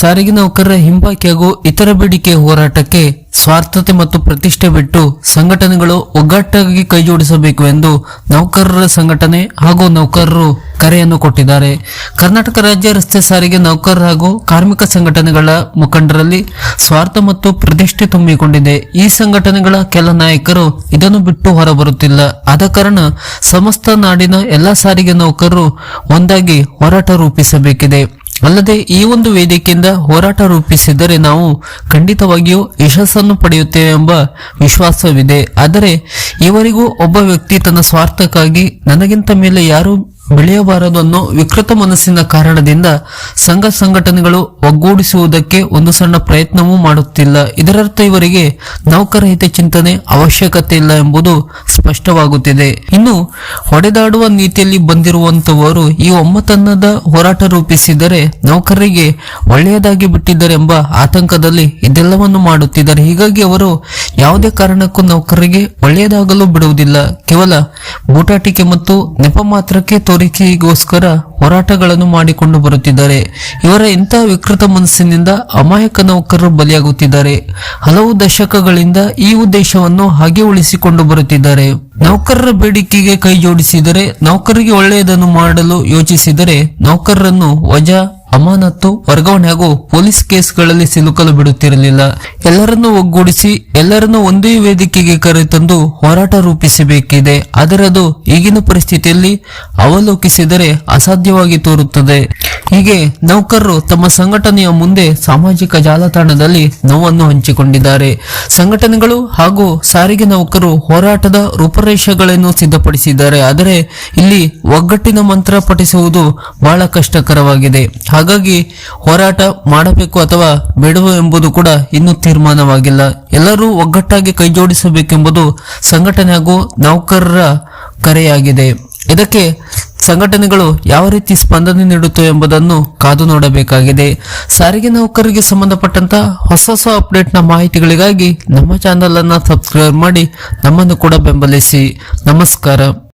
ಸಾರಿಗೆ ನೌಕರರ ಹಿಂಬಾಕಿ ಹಾಗೂ ಇತರ ಬೇಡಿಕೆ ಹೋರಾಟಕ್ಕೆ ಸ್ವಾರ್ಥತೆ ಮತ್ತು ಪ್ರತಿಷ್ಠೆ ಬಿಟ್ಟು ಸಂಘಟನೆಗಳು ಒಗ್ಗಟ್ಟಾಗಿ ಕೈಜೋಡಿಸಬೇಕು ಎಂದು ನೌಕರರ ಸಂಘಟನೆ ಹಾಗೂ ನೌಕರರು ಕರೆಯನ್ನು ಕೊಟ್ಟಿದ್ದಾರೆ. ಕರ್ನಾಟಕ ರಾಜ್ಯ ರಸ್ತೆ ಸಾರಿಗೆ ನೌಕರರ ಹಾಗೂ ಕಾರ್ಮಿಕ ಸಂಘಟನೆಗಳ ಮುಖಂಡರಲ್ಲಿ ಸ್ವಾರ್ಥ ಮತ್ತು ಪ್ರತಿಷ್ಠೆ ತುಂಬಿಕೊಂಡಿದೆ. ಈ ಸಂಘಟನೆಗಳ ಕೆಲ ನಾಯಕರು ಇದನ್ನು ಬಿಟ್ಟು ಹೊರಬರುತ್ತಿಲ್ಲ. ಆದ ಕಾರಣ ಸಮಸ್ತ ನಾಡಿನ ಎಲ್ಲಾ ಸಾರಿಗೆ ನೌಕರರು ಒಂದಾಗಿ ಹೋರಾಟ ರೂಪಿಸಬೇಕಿದೆ. ಅಲ್ಲದೆ ಈ ಒಂದು ವೇದಿಕೆಯಿಂದ ಹೋರಾಟ ರೂಪಿಸಿದರೆ ನಾವು ಖಂಡಿತವಾಗಿಯೂ ಯಶಸ್ಸನ್ನು ಪಡೆಯುತ್ತೇವೆ ಎಂಬ ವಿಶ್ವಾಸವಿದೆ. ಆದರೆ ಇವರಿಗೂ ಒಬ್ಬ ವ್ಯಕ್ತಿ ತನ್ನ ಸ್ವಾರ್ಥಕ್ಕಾಗಿ ನನಗಿಂತ ಮೇಲೆ ಯಾರು ಬೆಳೆಯಬಾರದು ಅನ್ನೋ ವಿಕೃತ ಮನಸ್ಸಿನ ಕಾರಣದಿಂದ ಸಂಘ ಸಂಘಟನೆಗಳು ಒಗ್ಗೂಡಿಸುವುದಕ್ಕೆ ಒಂದು ಸಣ್ಣ ಪ್ರಯತ್ನವೂ ಮಾಡುತ್ತಿಲ್ಲ. ಇದರರ್ಥ ಇವರಿಗೆ ನೌಕರ ಹಿತ ಚಿಂತನೆ ಅವಶ್ಯಕತೆ ಇಲ್ಲ ಎಂಬುದು ಸ್ಪಷ್ಟವಾಗುತ್ತಿದೆ. ಇನ್ನು ಹೊಡೆದಾಡುವ ನೀತಿಯಲ್ಲಿ ಬಂದಿರುವಂತವರು ಈ ಒಮ್ಮತನದ ಹೋರಾಟ ರೂಪಿಸಿದರೆ ನೌಕರರಿಗೆ ಒಳ್ಳೆಯದಾಗಿ ಬಿಟ್ಟಿದ್ದಾರೆ ಎಂಬ ಆತಂಕದಲ್ಲಿ ಇದೆಲ್ಲವನ್ನು ಮಾಡುತ್ತಿದ್ದಾರೆ. ಹೀಗಾಗಿ ಅವರು ಯಾವುದೇ ಕಾರಣಕ್ಕೂ ನೌಕರರಿಗೆ ಒಳ್ಳೆಯದಾಗಲು ಬಿಡುವುದಿಲ್ಲ. ಕೇವಲ ಬೂಟಾಟಿಕೆ ಮತ್ತು ನೆಪ ಮಾತ್ರಕ್ಕೆ ತೋರಿಕೆಗೋಸ್ಕರ ಹೋರಾಟಗಳನ್ನು ಮಾಡಿಕೊಂಡು ಬರುತ್ತಿದ್ದಾರೆ. ಇವರ ಇಂತಹ ವಿಕೃತ ಮನಸ್ಸಿನಿಂದ ಅಮಾಯಕ ನೌಕರರು ಬಲಿಯಾಗುತ್ತಿದ್ದಾರೆ. ಹಲವು ದಶಕಗಳಿಂದ ಈ ಉದ್ದೇಶವನ್ನು ಹಾಗೆ ಉಳಿಸಿಕೊಂಡು ಬರುತ್ತಿದ್ದಾರೆ. ನೌಕರರ ಬೇಡಿಕೆಗೆ ಕೈ ಜೋಡಿಸಿದರೆ, ನೌಕರರಿಗೆ ಒಳ್ಳೆಯದನ್ನು ಮಾಡಲು ಯೋಚಿಸಿದರೆ ನೌಕರರನ್ನು ವಜಾ, ಅಮಾನತು, ವರ್ಗಾವಣೆ ಹಾಗೂ ಪೊಲೀಸ್ ಕೇಸ್ಗಳಲ್ಲಿ ಸಿಲುಕಲು ಬಿಡುತ್ತಿರಲಿಲ್ಲ. ಎಲ್ಲರನ್ನೂ ಒಗ್ಗೂಡಿಸಿ ಎಲ್ಲರನ್ನೂ ಒಂದೇ ವೇದಿಕೆಗೆ ಕರೆತಂದು ಹೋರಾಟ ರೂಪಿಸಬೇಕಿದೆ. ಆದರೆ ಅದು ಈಗಿನ ಪರಿಸ್ಥಿತಿಯಲ್ಲಿ ಅವಲೋಕಿಸಿದರೆ ಅಸಾಧ್ಯವಾಗಿ ತೋರುತ್ತದೆ. ಹೀಗೆ ನೌಕರರು ತಮ್ಮ ಸಂಘಟನೆಯ ಮುಂದೆ ಸಾಮಾಜಿಕ ಜಾಲತಾಣದಲ್ಲಿ ನೋವನ್ನು ಹಂಚಿಕೊಂಡಿದ್ದಾರೆ. ಸಂಘಟನೆಗಳು ಹಾಗೂ ಸಾರಿಗೆ ನೌಕರರು ಹೋರಾಟದ ರೂಪರೇಷೆಗಳನ್ನು ಸಿದ್ಧಪಡಿಸಿದ್ದಾರೆ. ಆದರೆ ಇಲ್ಲಿ ಒಗ್ಗಟ್ಟಿನ ಮಂತ್ರ ಪಠಿಸುವುದು ಬಹಳ ಕಷ್ಟಕರವಾಗಿದೆ. ಹಾಗಾಗಿ ಹೋರಾಟ ಮಾಡಬೇಕು ಅಥವಾ ಬೇಡವೋ ಎಂಬುದು ಕೂಡ ಇನ್ನೂ ತೀರ್ಮಾನವಾಗಿಲ್ಲ. ಎಲ್ಲರೂ ಒಗ್ಗಟ್ಟಾಗಿ ಕೈಜೋಡಿಸಬೇಕೆಂಬುದು ಸಂಘಟನೆ ಹಾಗೂ ನೌಕರರ ಕರೆಯಾಗಿದೆ. ಇದಕ್ಕೆ ಸಂಘಟನೆಗಳು ಯಾವ ರೀತಿ ಸ್ಪಂದನೆ ನೀಡುತ್ತವೆ ಎಂಬುದನ್ನು ಕಾದು ನೋಡಬೇಕಾಗಿದೆ. ಸಾರಿಗೆ ನೌಕರರಿಗೆ ಸಂಬಂಧಪಟ್ಟಂತ ಹೊಸ ಅಪ್ಡೇಟ್ನ ಮಾಹಿತಿಗಳಿಗಾಗಿ ನಮ್ಮ ಚಾನೆಲ್ ಅನ್ನ ಸಬ್ಸ್ಕ್ರೈಬ್ ಮಾಡಿ ನಮ್ಮನ್ನು ಕೂಡ ಬೆಂಬಲಿಸಿ. ನಮಸ್ಕಾರ.